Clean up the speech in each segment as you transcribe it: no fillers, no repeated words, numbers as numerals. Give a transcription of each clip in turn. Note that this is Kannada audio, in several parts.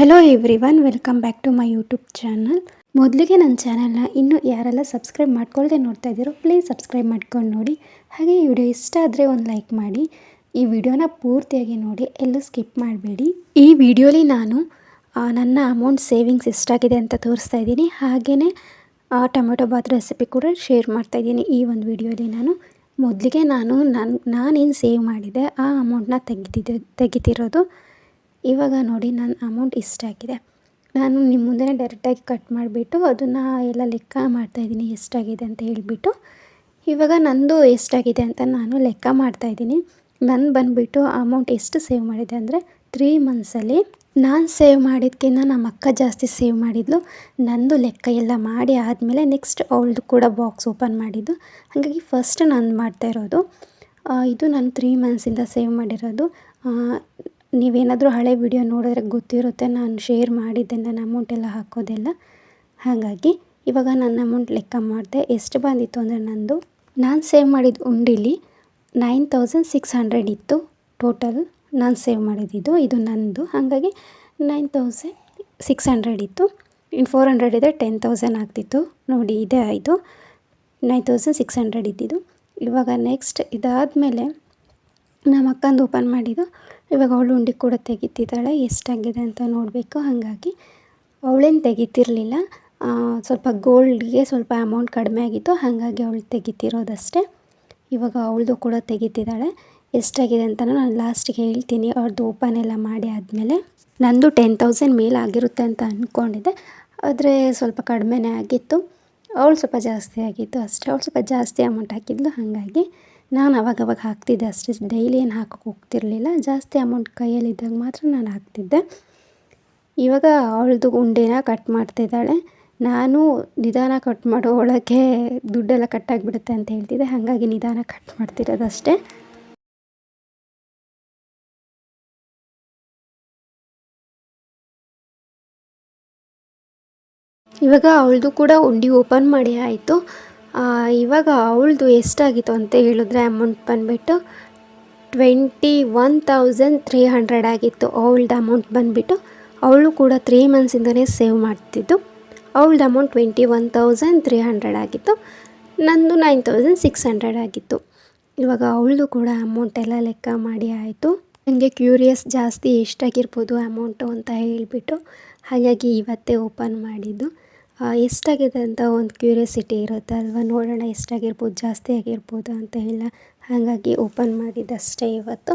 Hello everyone, welcome back to my YouTube channel. ಮೊದಲಿಗೆ ನನ್ನ ಚಾನಲ್ನ ಇನ್ನೂ ಯಾರೆಲ್ಲ ಸಬ್ಸ್ಕ್ರೈಬ್ ಮಾಡ್ಕೊಳ್ಳದೆ ನೋಡ್ತಾ ಇದ್ದೀರೋ ಪ್ಲೀಸ್ ಸಬ್ಸ್ಕ್ರೈಬ್ ಮಾಡ್ಕೊಂಡು ನೋಡಿ. ಹಾಗೆ ಈ ವಿಡಿಯೋ ಇಷ್ಟ ಆದರೆ ಒಂದು ಲೈಕ್ ಮಾಡಿ. ಈ ವಿಡಿಯೋನ ಪೂರ್ತಿಯಾಗಿ ನೋಡಿ, ಎಲ್ಲೂ ಸ್ಕಿಪ್ ಮಾಡಬೇಡಿ. ಈ ವಿಡಿಯೋಲಿ ನಾನು ನನ್ನ ಅಮೌಂಟ್ ಸೇವಿಂಗ್ಸ್ ಎಷ್ಟಾಗಿದೆ ಅಂತ ತೋರಿಸ್ತಾ ಇದ್ದೀನಿ. ಹಾಗೆಯೇ ಟೊಮೆಟೊ ಬಾತ್ ರೆಸಿಪಿ ಕೂಡ ಶೇರ್ ಮಾಡ್ತಾಯಿದ್ದೀನಿ ಈ ಒಂದು ವಿಡಿಯೋಲಿ. ಮೊದಲಿಗೆ ನಾನೇನು ಸೇವ್ ಮಾಡಿದೆ ಆ ಅಮೌಂಟ್ನ ತೆಗಿತಿರೋದು. ಇವಾಗ ನೋಡಿ, ನನ್ನ ಅಮೌಂಟ್ ಇಷ್ಟಾಗಿದೆ. ನಾನು ನಿಮ್ಮ ಮುಂದೆ ಡೈರೆಕ್ಟಾಗಿ ಕಟ್ ಮಾಡಿಬಿಟ್ಟು ಅದನ್ನು ಎಲ್ಲ ಲೆಕ್ಕ ಮಾಡ್ತಾಯಿದ್ದೀನಿ ಎಷ್ಟಾಗಿದೆ ಅಂತ ಹೇಳಿಬಿಟ್ಟು. ಇವಾಗ ನಂದು ಎಷ್ಟಾಗಿದೆ ಅಂತ ನಾನು ಲೆಕ್ಕ ಮಾಡ್ತಾಯಿದ್ದೀನಿ. ನಾನು ಬಂದುಬಿಟ್ಟು ಅಮೌಂಟ್ ಎಷ್ಟು ಸೇವ್ ಮಾಡಿದೆ ಅಂದರೆ 3 ಮಂತ್ಸಲ್ಲಿ ನಾನು ಸೇವ್ ಮಾಡಿದ್ದಕ್ಕಿಂತ ನಮ್ಮ ಅಕ್ಕ ಜಾಸ್ತಿ ಸೇವ್ ಮಾಡಿದ್ಲು. ನಂದು ಲೆಕ್ಕ ಎಲ್ಲ ಮಾಡಿ ಆದಮೇಲೆ ನೆಕ್ಸ್ಟ್ ಅವಳದು ಕೂಡ ಬಾಕ್ಸ್ ಓಪನ್ ಮಾಡಿದ್ದು. ಹಾಗಾಗಿ ಫಸ್ಟ್ ನಾನು ಮಾಡ್ತಾಯಿರೋದು ಇದು. ನಾನು 3 ಮಂತ್ಸಿಂದ ಸೇವ್ ಮಾಡಿರೋದು. ನೀವೇನಾದರೂ ಹಳೆ ವಿಡಿಯೋ ನೋಡಿದ್ರೆ ಗೊತ್ತಿರುತ್ತೆ, ನಾನು ಶೇರ್ ಮಾಡಿದ್ದೆ ನನ್ನ ಅಮೌಂಟ್ ಎಲ್ಲ ಹಾಕೋದೆಲ್ಲ. ಹಾಗಾಗಿ ಇವಾಗ ನನ್ನ ಅಮೌಂಟ್ ಲೆಕ್ಕ ಮಾಡಿದೆ. ಎಷ್ಟು ಬಂದಿತ್ತು ಅಂದರೆ ನಾನು ಸೇವ್ ಮಾಡಿದ ಉಂಡಿಲಿ 9600 ಇತ್ತು ಟೋಟಲ್. ನಾನು ಸೇವ್ ಮಾಡಿದ್ದು ಇದು ನನ್ನದು. ಹಾಗಾಗಿ 9600 ಇತ್ತು. ಇನ್ನು 400 ಇದೆ 10000 ಆಗ್ತಿತ್ತು. ನೋಡಿ, ಇದೇ ಆಯಿತು 9600 ಇದ್ದಿದ್ದು. ಇವಾಗ ನೆಕ್ಸ್ಟ್ ಇದಾದಮೇಲೆ ನಮ್ಮ ಅಕ್ಕಂದು ಓಪನ್ ಮಾಡಿದ್ದು. ಇವಾಗ ಅವಳು ಉಂಡಿ ಕೂಡ ತೆಗಿತಿದ್ದಾಳೆ. ಎಷ್ಟಾಗಿದೆ ಅಂತ ನೋಡಬೇಕು. ಹಾಗಾಗಿ ಅವಳೇನು ತೆಗಿತಿರಲಿಲ್ಲ, ಸ್ವಲ್ಪ ಗೋಲ್ಡ್ಗೆ ಸ್ವಲ್ಪ ಅಮೌಂಟ್ ಕಡಿಮೆ ಆಗಿತ್ತು, ಹಾಗಾಗಿ ಅವಳು ತೆಗಿತಿರೋದಷ್ಟೇ. ಇವಾಗ ಅವಳದು ಕೂಡ ತೆಗಿತಿದ್ದಾಳೆ. ಎಷ್ಟಾಗಿದೆ ಅಂತ ನಾನು ಲಾಸ್ಟಿಗೆ ಹೇಳ್ತೀನಿ, ಅವ್ರದ್ದು ಓಪನ್ ಎಲ್ಲ ಮಾಡಿ ಆದಮೇಲೆ. ನಂದು 10000 ಮೇಲೆ ಆಗಿರುತ್ತೆ ಅಂತ ಅಂದ್ಕೊಂಡಿದ್ದೆ, ಆದರೆ ಸ್ವಲ್ಪ ಕಡಿಮೆನೇ ಆಗಿತ್ತು. ಅವಳು ಸ್ವಲ್ಪ ಜಾಸ್ತಿ ಆಗಿತ್ತು ಅಷ್ಟೇ. ಅವಳು ಸ್ವಲ್ಪ ಜಾಸ್ತಿ ಅಮೌಂಟ್ ಹಾಕಿದ್ಲು, ಹಾಗಾಗಿ ನಾನು ಅವಾಗವಾಗ ಹಾಕ್ತಿದ್ದೆ ಅಷ್ಟೇ. ಡೈಲಿ ಏನು ಹಾಕೋಕ್ಕೆ ಹೋಗ್ತಿರಲಿಲ್ಲ. ಜಾಸ್ತಿ ಅಮೌಂಟ್ ಕೈಯಲ್ಲಿದ್ದಾಗ ಮಾತ್ರ ನಾನು ಹಾಕ್ತಿದ್ದೆ. ಇವಾಗ ಅವಳದು ಉಂಡೆನ ಕಟ್ ಮಾಡ್ತಿದ್ದಾಳೆ. ನಾನು ನಿಧಾನ ಕಟ್ ಮಾಡೋ ಒಳಗೆ ದುಡ್ಡೆಲ್ಲ ಕಟ್ಟಾಗಿಬಿಡುತ್ತೆ ಅಂತ ಹೇಳ್ತಿದ್ದೆ, ಹಾಗಾಗಿ ನಿಧಾನ ಕಟ್ ಮಾಡ್ತಿರೋದಷ್ಟೇ. ಇವಾಗ ಅವಳದು ಕೂಡ ಉಂಡಿ ಓಪನ್ ಮಾಡಿ ಆಯಿತು. ಇವಾಗ ಅವಳದು ಎಷ್ಟಾಗಿತ್ತು ಅಂತ ಹೇಳಿದ್ರೆ ಅಮೌಂಟ್ ಬಂದುಬಿಟ್ಟು 21300 ಆಗಿತ್ತು. ಅವಳದು ಅಮೌಂಟ್ ಬಂದುಬಿಟ್ಟು, ಅವಳು ಕೂಡ 3 ಮಂತ್ಸಿಂದನೇ ಸೇವ್ ಮಾಡ್ತಿದ್ದು. ಅವಳದು ಅಮೌಂಟ್ 21300 ಆಗಿತ್ತು. ನಂದು 9600 ಆಗಿತ್ತು. ಇವಾಗ ಅವಳದು ಕೂಡ ಅಮೌಂಟ್ ಎಲ್ಲ ಲೆಕ್ಕ ಮಾಡಿ ಆಯಿತು. ನನಗೆ ಕ್ಯೂರಿಯಸ್ ಜಾಸ್ತಿ ಎಷ್ಟಾಗಿರ್ಬೋದು ಅಮೌಂಟು ಅಂತ ಹೇಳಿಬಿಟ್ಟು, ಹಾಗಾಗಿ ಇವತ್ತೇ ಓಪನ್ ಮಾಡಿದ್ದು. ಎಷ್ಟಾಗಿದೆ ಅಂತ ಒಂದು ಕ್ಯೂರಿಯಾಸಿಟಿ ಇರುತ್ತೆ ಅಲ್ವಾ, ನೋಡೋಣ ಎಷ್ಟಾಗಿರ್ಬೋದು, ಜಾಸ್ತಿ ಆಗಿರ್ಬೋದು ಅಂತ ಎಲ್ಲ. ಹಾಗಾಗಿ ಓಪನ್ ಮಾಡಿದ್ದಷ್ಟೇ ಇವತ್ತು.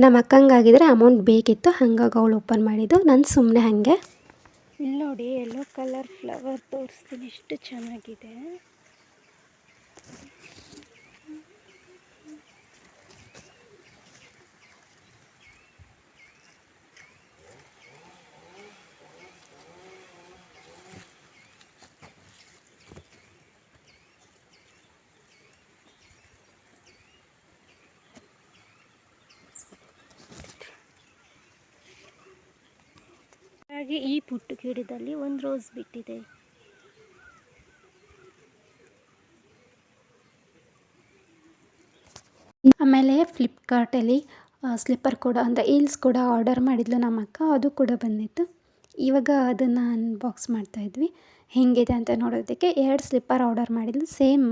ನಮ್ಮ ಅಕ್ಕಂಗಾಗಿದ್ರೆ ಅಮೌಂಟ್ ಬೇಕಿತ್ತು, ಹಾಗಾಗಿ ಅವಳು ಓಪನ್ ಮಾಡಿದ್ದು. ನಾನು ಸುಮ್ಮನೆ ಹಾಗೆ. ಇಲ್ಲಿ ನೋಡಿ, ಯೆಲ್ಲೋ ಕಲರ್ ಫ್ಲವರ್ ತೋರಿಸ್ತೀನಿ, ಎಷ್ಟು ಚೆನ್ನಾಗಿದೆ. ಹಾಗೆ ಈ ಪುಟ್ಟ ಗಿಡದಲ್ಲಿ ಒಂದು ರೋಸ್ ಬಿಟ್ಟಿದೆ. ಆಮೇಲೆ ಫ್ಲಿಪ್ಕಾರ್ಟಲ್ಲಿ ಸ್ಲಿಪ್ಪರ್ ಕೂಡ ಅಂದರೆ ಹೀಲ್ಸ್ ಕೂಡ ಆರ್ಡರ್ ಮಾಡಿದ್ಲು ನಮ್ಮ ಅಕ್ಕ, ಅದು ಕೂಡ ಬಂದಿತ್ತು. ಇವಾಗ ಅದನ್ನು ಅನ್ಬಾಕ್ಸ್ ಮಾಡ್ತಾಯಿದ್ವಿ. ಹೇಗಿದೆ ಅಂತ ನೋಡೋದಕ್ಕೆ 2 ಸ್ಲಿಪ್ಪರ್ ಆರ್ಡರ್ ಮಾಡಿದ್ಲು, ಸೇಮ್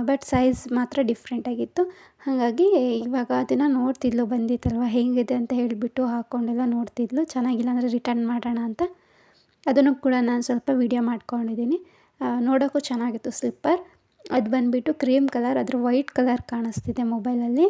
ಬಟ್ ಸೈಜ್ ಮಾತ್ರ ಡಿಫ್ರೆಂಟ್ ಆಗಿತ್ತು. ಹಾಗಾಗಿ ಇವಾಗ ಅದನ್ನು ನೋಡ್ತಿದ್ಲು, ಬಂದಿತ್ತಲ್ವ ಹೇಗಿದೆ ಅಂತ ಹೇಳಿಬಿಟ್ಟು ಹಾಕ್ಕೊಂಡೆಲ್ಲ ನೋಡ್ತಿದ್ಲು. ಚೆನ್ನಾಗಿಲ್ಲ ಅಂದರೆ ರಿಟರ್ನ್ ಮಾಡೋಣ ಅಂತ ಅದನ್ನು ಕೂಡ ನಾನು ಸ್ವಲ್ಪ ವಿಡಿಯೋ ಮಾಡ್ಕೊಂಡಿದ್ದೀನಿ. ನೋಡೋಕ್ಕೂ ಚೆನ್ನಾಗಿತ್ತು ಸ್ಲಿಪ್ಪರ್. ಅದು ಬಂದುಬಿಟ್ಟು ಕ್ರೀಮ್ ಕಲರ್, ಅದ್ರ ವೈಟ್ ಕಲರ್ ಕಾಣಿಸ್ತಿದೆ ಮೊಬೈಲಲ್ಲಿ.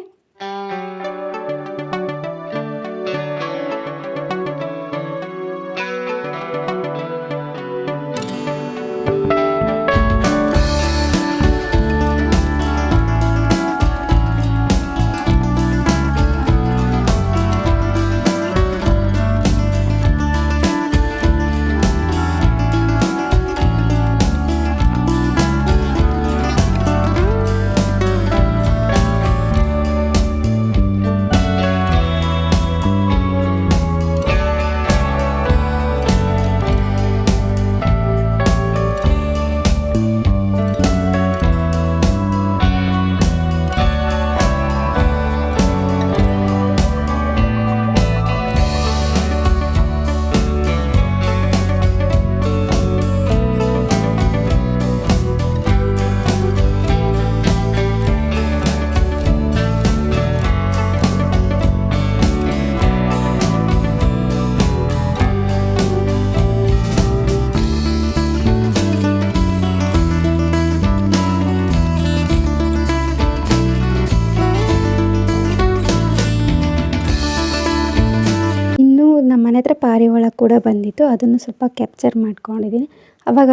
ಪಾರಿವಾಳ ಕೂಡ ಬಂದಿತ್ತು, ಅದನ್ನು ಸ್ವಲ್ಪ ಕ್ಯಾಪ್ಚರ್ ಮಾಡ್ಕೊಂಡಿದ್ದೀನಿ. ಅವಾಗ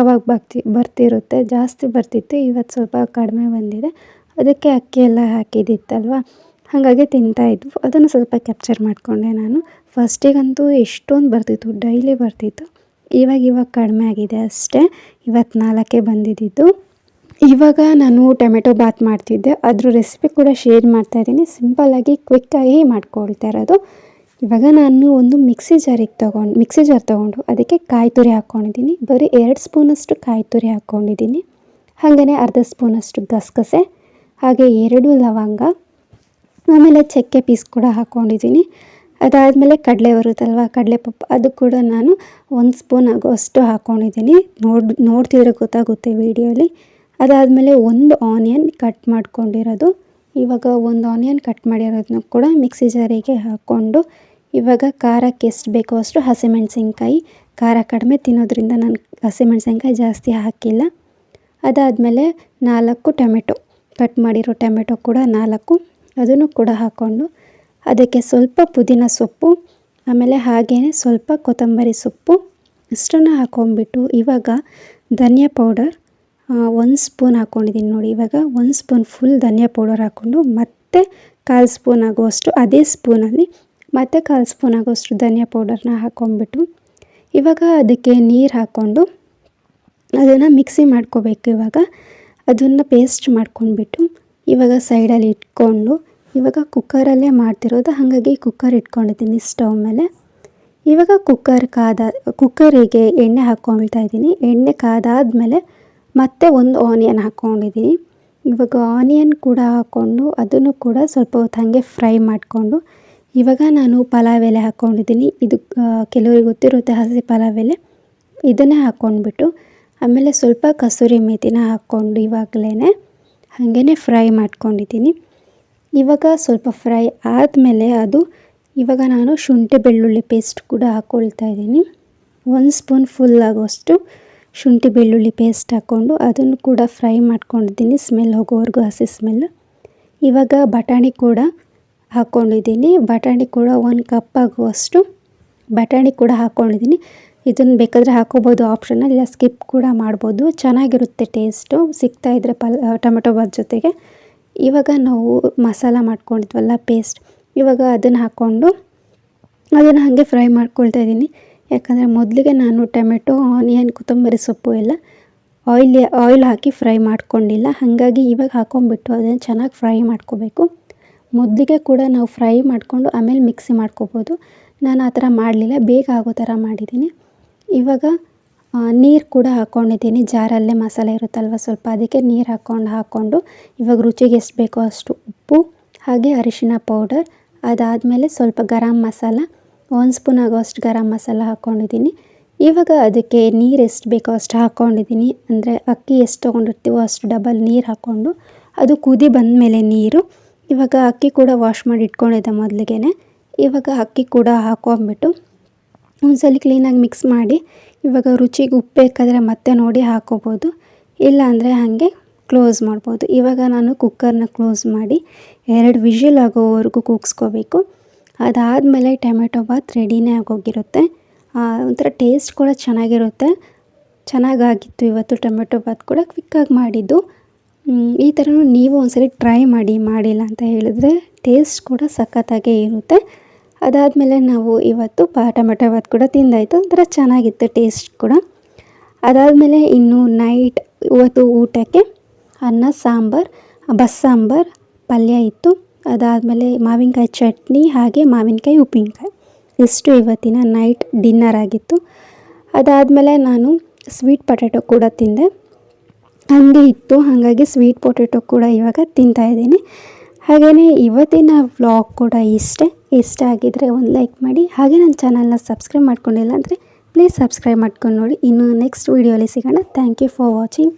ಬರ್ತಿರುತ್ತೆ, ಜಾಸ್ತಿ ಬರ್ತಿತ್ತು. ಇವತ್ತು ಸ್ವಲ್ಪ ಕಡಿಮೆ ಬಂದಿದೆ, ಅದಕ್ಕೆ ಅಕ್ಕಿ ಎಲ್ಲ ಹಾಕಿದ್ದಿತ್ತಲ್ವ, ಹಾಗಾಗಿ ತಿಂತಾಯಿದ್ವು. ಅದನ್ನು ಸ್ವಲ್ಪ ಕ್ಯಾಪ್ಚರ್ ಮಾಡಿಕೊಂಡೆ ನಾನು. ಫಸ್ಟಿಗಂತೂ ಎಷ್ಟೊಂದು ಬರ್ತಿತ್ತು, ಡೈಲಿ ಬರ್ತಿತ್ತು. ಇವಾಗ ಕಡಿಮೆ ಆಗಿದೆ ಅಷ್ಟೇ. ಇವತ್ತು 4 ಬಂದಿದ್ದಿದ್ದು. ಇವಾಗ ನಾನು ಟೊಮೆಟೊ ಬಾತ್ ಮಾಡ್ತಿದ್ದೆ, ಅದ್ರ ರೆಸಿಪಿ ಕೂಡ ಶೇರ್ ಮಾಡ್ತಾಯಿದ್ದೀನಿ. ಸಿಂಪಲ್ಲಾಗಿ ಕ್ವಿಕ್ಕಾಗಿ ಮಾಡ್ಕೊಳ್ತಾ ಇರೋದು. ಇವಾಗ ನಾನು ಒಂದು ಮಿಕ್ಸಿ ಜಾರ್ ತೊಗೊಂಡು ಅದಕ್ಕೆ ಕಾಯಿ ತುರಿ ಹಾಕ್ಕೊಂಡಿದ್ದೀನಿ. ಬರೀ 2 ಸ್ಪೂನಷ್ಟು ಕಾಯಿ ತುರಿ ಹಾಕ್ಕೊಂಡಿದ್ದೀನಿ. ಹಾಗೆಯೇ ಅರ್ಧ ಸ್ಪೂನಷ್ಟು ಗಸಗಸೆ, ಹಾಗೆ 2 ಲವಂಗ, ಆಮೇಲೆ ಚಕ್ಕೆ ಪೀಸ್ ಕೂಡ ಹಾಕ್ಕೊಂಡಿದ್ದೀನಿ. ಅದಾದಮೇಲೆ ಕಡಲೆ ಬರುತ್ತಲ್ವ, ಕಡಲೆಪಪ್ಪು, ಅದು ಕೂಡ ನಾನು 1 ಸ್ಪೂನ್ ಆಗುವಷ್ಟು ಹಾಕ್ಕೊಂಡಿದ್ದೀನಿ. ನೋಡ್ತಿದ್ರೆ ಗೊತ್ತಾಗುತ್ತೆ ವಿಡಿಯೋಲಿ. ಅದಾದಮೇಲೆ 1 ಆನಿಯನ್ ಕಟ್ ಮಾಡ್ಕೊಂಡಿರೋದು. ಇವಾಗ 1 ಆನಿಯನ್ ಕಟ್ ಮಾಡಿರೋದನ್ನ ಕೂಡ ಮಿಕ್ಸಿ ಜಾರಿಗೆ ಹಾಕ್ಕೊಂಡು, ಇವಾಗ ಖಾರಕ್ಕೆ ಎಷ್ಟು ಬೇಕೋ ಅಷ್ಟು ಹಸಿಮೆಣಸಿನ್ಕಾಯಿ, ಖಾರ ಕಡಿಮೆ ತಿನ್ನೋದ್ರಿಂದ ನಾನು ಹಸಿಮೆಣಸಿನ್ಕಾಯಿ ಜಾಸ್ತಿ ಹಾಕಿಲ್ಲ. ಅದಾದಮೇಲೆ 4 ಟೊಮೆಟೊ, ಕಟ್ ಮಾಡಿರೋ ಟೊಮೆಟೊ ಕೂಡ 4, ಅದನ್ನು ಕೂಡ ಹಾಕ್ಕೊಂಡು ಅದಕ್ಕೆ ಸ್ವಲ್ಪ ಪುದೀನ ಸೊಪ್ಪು, ಆಮೇಲೆ ಹಾಗೆಯೇ ಸ್ವಲ್ಪ ಕೊತ್ತಂಬರಿ ಸೊಪ್ಪು ಇಷ್ಟನ್ನು ಹಾಕ್ಕೊಂಡ್ಬಿಟ್ಟು ಇವಾಗ ಧನಿಯಾ ಪೌಡರ್ 1 ಸ್ಪೂನ್ ಹಾಕ್ಕೊಂಡಿದ್ದೀನಿ ನೋಡಿ. ಇವಾಗ 1 ಸ್ಪೂನ್ ಫುಲ್ ಧನಿಯಾ ಪೌಡರ್ ಹಾಕ್ಕೊಂಡು ಮತ್ತೆ 1/4 ಸ್ಪೂನ್ ಆಗುವಷ್ಟು ಅದೇ ಸ್ಪೂನಲ್ಲಿ ಮತ್ತೆ 1/4 ಸ್ಪೂನ್ ಆಗುವಷ್ಟು ಧನಿಯಾ ಪೌಡರ್ನ ಹಾಕ್ಕೊಂಡ್ಬಿಟ್ಟು ಇವಾಗ ಅದಕ್ಕೆ ನೀರು ಹಾಕ್ಕೊಂಡು ಅದನ್ನು ಮಿಕ್ಸಿ ಮಾಡ್ಕೋಬೇಕು. ಇವಾಗ ಅದನ್ನು ಪೇಸ್ಟ್ ಮಾಡ್ಕೊಂಡ್ಬಿಟ್ಟು ಇವಾಗ ಸೈಡಲ್ಲಿ ಇಟ್ಕೊಂಡು, ಇವಾಗ ಕುಕ್ಕರಲ್ಲೇ ಮಾಡ್ತಿರೋದು, ಹಾಗಾಗಿ ಕುಕ್ಕರ್ ಇಟ್ಕೊಂಡಿದ್ದೀನಿ ಸ್ಟವ್ ಮೇಲೆ. ಇವಾಗ ಕುಕ್ಕರಿಗೆ ಎಣ್ಣೆ ಹಾಕ್ಕೊಳ್ತಾ ಇದ್ದೀನಿ. ಎಣ್ಣೆ ಕಾದಾದಮೇಲೆ ಮತ್ತೆ 1 ಆನಿಯನ್ ಹಾಕ್ಕೊಂಡಿದ್ದೀನಿ. ಇವಾಗ ಆನಿಯನ್ ಕೂಡ ಹಾಕ್ಕೊಂಡು ಅದನ್ನು ಕೂಡ ಸ್ವಲ್ಪ ಹೊತ್ತು ಹಾಗೆ ಫ್ರೈ ಮಾಡಿಕೊಂಡು ಇವಾಗ ನಾನು ಪಲಾವ್ ಎಲೆ ಹಾಕ್ಕೊಂಡಿದ್ದೀನಿ. ಇದು ಕೆಲವರಿಗೆ ಗೊತ್ತಿರುತ್ತೆ, ಹಸಿ ಪಲಾವ್ ಎಲೆ, ಇದನ್ನೇ ಹಾಕ್ಕೊಂಡ್ಬಿಟ್ಟು ಆಮೇಲೆ ಸ್ವಲ್ಪ ಕಸೂರಿ ಮೇಥಿನ ಹಾಕ್ಕೊಂಡು ಇವಾಗಲೇ ಹಾಗೇ ಫ್ರೈ ಮಾಡ್ಕೊಂಡಿದ್ದೀನಿ. ಇವಾಗ ಸ್ವಲ್ಪ ಫ್ರೈ ಆದಮೇಲೆ ಇವಾಗ ನಾನು ಶುಂಠಿ ಬೆಳ್ಳುಳ್ಳಿ ಪೇಸ್ಟ್ ಕೂಡ ಹಾಕ್ಕೊಳ್ತಾ ಇದ್ದೀನಿ. 1 ಸ್ಪೂನ್ ಫುಲ್ ಆಗುವಷ್ಟು ಶುಂಠಿ ಬೆಳ್ಳುಳ್ಳಿ ಪೇಸ್ಟ್ ಹಾಕ್ಕೊಂಡು ಅದನ್ನು ಕೂಡ ಫ್ರೈ ಮಾಡ್ಕೊಂಡಿದ್ದೀನಿ, ಸ್ಮೆಲ್ ಹೋಗೋವರೆಗೂ, ಹಸಿ ಸ್ಮೆಲ್. ಇವಾಗ ಬಟಾಣಿ ಕೂಡ ಹಾಕ್ಕೊಂಡಿದ್ದೀನಿ. ಬಟಾಣಿ ಕೂಡ 1 ಕಪ್ ಆಗುವಷ್ಟು ಬಟಾಣಿ ಕೂಡ ಹಾಕ್ಕೊಂಡಿದ್ದೀನಿ. ಇದನ್ನು ಬೇಕಾದರೆ ಹಾಕ್ಕೋಬೋದು, ಆಪ್ಷನಲ್, ಇಲ್ಲ ಸ್ಕಿಪ್ ಕೂಡ ಮಾಡ್ಬೋದು. ಚೆನ್ನಾಗಿರುತ್ತೆ ಟೇಸ್ಟು, ಸಿಗ್ತಾಯಿದ್ರೆ ಟೊಮೆಟೊ ಬಾತ್ ಜೊತೆಗೆ. ಇವಾಗ ನಾವು ಮಸಾಲ ಮಾಡ್ಕೊಂಡಿದ್ವಲ್ಲ ಪೇಸ್ಟ್, ಇವಾಗ ಅದನ್ನು ಹಾಕ್ಕೊಂಡು ಅದನ್ನು ಹಾಗೆ ಫ್ರೈ ಮಾಡ್ಕೊಳ್ತಾ ಇದ್ದೀನಿ. ಯಾಕಂದರೆ ಮೊದಲಿಗೆ ನಾನು ಟೊಮೆಟೊ, ಆನಿಯನ್, ಕೊತ್ತಂಬರಿ ಸೊಪ್ಪು ಎಲ್ಲ ಆಯಿಲ್ ಹಾಕಿ ಫ್ರೈ ಮಾಡ್ಕೊಂಡಿಲ್ಲ, ಹಾಗಾಗಿ ಇವಾಗ ಹಾಕ್ಕೊಂಬಿಟ್ಟು ಅದನ್ನು ಚೆನ್ನಾಗಿ ಫ್ರೈ ಮಾಡ್ಕೋಬೇಕು. ಮೊದಲಿಗೆ ಕೂಡ ನಾವು ಫ್ರೈ ಮಾಡಿಕೊಂಡು ಆಮೇಲೆ ಮಿಕ್ಸಿ ಮಾಡ್ಕೋಬೋದು. ನಾನು ಆ ಥರ ಮಾಡಲಿಲ್ಲ, ಬೇಗ ಆಗೋ ಥರ ಮಾಡಿದ್ದೀನಿ. ಇವಾಗ ನೀರು ಕೂಡ ಹಾಕ್ಕೊಂಡಿದ್ದೀನಿ. ಜಾರಲ್ಲೇ ಮಸಾಲೆ ಇರುತ್ತಲ್ವ ಸ್ವಲ್ಪ, ಅದಕ್ಕೆ ನೀರು ಹಾಕ್ಕೊಂಡು ಇವಾಗ ರುಚಿಗೆ ಎಷ್ಟು ಬೇಕೋ ಅಷ್ಟು ಉಪ್ಪು, ಹಾಗೆ ಅರಿಶಿನ ಪೌಡರ್, ಅದಾದಮೇಲೆ ಸ್ವಲ್ಪ ಗರಂ ಮಸಾಲ, 1 ಸ್ಪೂನ್ ಆಗೋಷ್ಟು ಗರಂ ಮಸಾಲ ಹಾಕ್ಕೊಂಡಿದ್ದೀನಿ. ಇವಾಗ ಅದಕ್ಕೆ ನೀರು ಎಷ್ಟು ಬೇಕೋ ಅಷ್ಟು ಹಾಕ್ಕೊಂಡಿದ್ದೀನಿ. ಅಂದರೆ ಅಕ್ಕಿ ಎಷ್ಟು ತೊಗೊಂಡಿರ್ತೀವೋ ಅಷ್ಟು ಡಬಲ್ ನೀರು ಹಾಕ್ಕೊಂಡು ಅದು ಕುದಿ ಬಂದಮೇಲೆ ನೀರು, ಇವಾಗ ಅಕ್ಕಿ ಕೂಡ ವಾಶ್ ಮಾಡಿ ಇಟ್ಕೊಂಡಿದ್ದೆ ಮೊದಲಿಗೆ. ಇವಾಗ ಅಕ್ಕಿ ಕೂಡ ಹಾಕ್ಕೊಂಬಿಟ್ಟು ಒಂದ್ಸಲ ಕ್ಲೀನಾಗಿ ಮಿಕ್ಸ್ ಮಾಡಿ, ಇವಾಗ ರುಚಿಗೆ ಉಪ್ಪು ಬೇಕಾದರೆ ಮತ್ತೆ ನೋಡಿ ಹಾಕ್ಕೋಬೋದು, ಇಲ್ಲ ಅಂದರೆ ಹಾಗೆ ಕ್ಲೋಸ್ ಮಾಡ್ಬೋದು. ಇವಾಗ ನಾನು ಕುಕ್ಕರ್ನ ಕ್ಲೋಸ್ ಮಾಡಿ 2 ವಿಷಿಲ್ ಆಗೋವರೆಗೂ ಕೂಗಿಸ್ಕೋಬೇಕು. ಅದಾದಮೇಲೆ ಟೊಮೆಟೊ ಬಾತ್ ರೆಡಿನೇ ಆಗೋಗಿರುತ್ತೆ. ಒಂಥರ ಟೇಸ್ಟ್ ಕೂಡ ಚೆನ್ನಾಗಿರುತ್ತೆ. ಚೆನ್ನಾಗಾಗಿತ್ತು ಇವತ್ತು ಟೊಮೆಟೊ ಬಾತ್ ಕೂಡ, ಕ್ವಿಕ್ಕಾಗಿ ಮಾಡಿದ್ದು. ಈ ಥರನೂ ನೀವು ಒಂದ್ಸರಿ ಟ್ರೈ ಮಾಡಿಲ್ಲ ಅಂತ ಹೇಳಿದ್ರೆ ಟೇಸ್ಟ್ ಕೂಡ ಸಖತ್ತಾಗೇ ಇರುತ್ತೆ. ಅದಾದಮೇಲೆ ನಾವು ಇವತ್ತು ಟೊಮೆಟೊ ಬಾತ್ ಕೂಡ ತಿಂದಾಯಿತು, ಒಂಥರ ಚೆನ್ನಾಗಿತ್ತು ಟೇಸ್ಟ್ ಕೂಡ. ಅದಾದಮೇಲೆ ಇನ್ನು ನೈಟ್ ಇವತ್ತು ಊಟಕ್ಕೆ ಅನ್ನ, ಸಾಂಬಾರು, ಬಸ್ಸಾಂಬಾರು, ಪಲ್ಯ ಇತ್ತು. ಅದಾದಮೇಲೆ ಮಾವಿನಕಾಯಿ ಚಟ್ನಿ, ಹಾಗೆ ಮಾವಿನಕಾಯಿ ಉಪ್ಪಿನಕಾಯಿ, ಇಷ್ಟು ಇವತ್ತಿನ ನೈಟ್ ಡಿನ್ನರ್ ಆಗಿತ್ತು. ಅದಾದಮೇಲೆ ನಾನು ಸ್ವೀಟ್ ಪೊಟ್ಯಾಟೊ ಕೂಡ ತಿಂದೆ, ಹಾಗೆ ಇತ್ತು, ಹಾಗಾಗಿ ಸ್ವೀಟ್ ಪೊಟ್ಯಾಟೊ ಕೂಡ ಇವಾಗ ತಿಂತಾಯಿದ್ದೀನಿ. ಹಾಗೆಯೇ ಇವತ್ತಿನ ವ್ಲಾಗ್ ಕೂಡ ಇಷ್ಟ ಆಗಿದ್ದರೆ ಒಂದು ಲೈಕ್ ಮಾಡಿ, ಹಾಗೆ ನನ್ನ ಚಾನಲ್ನ ಸಬ್ಸ್ಕ್ರೈಬ್ ಮಾಡ್ಕೊಂಡಿಲ್ಲ ಅಂದರೆ ಪ್ಲೀಸ್ ಸಬ್ಸ್ಕ್ರೈಬ್ ಮಾಡ್ಕೊಂಡು ನೋಡಿ. ಇನ್ನು ನೆಕ್ಸ್ಟ್ ವೀಡಿಯೋಲಿ ಸಿಗೋಣ. Thank you for watching.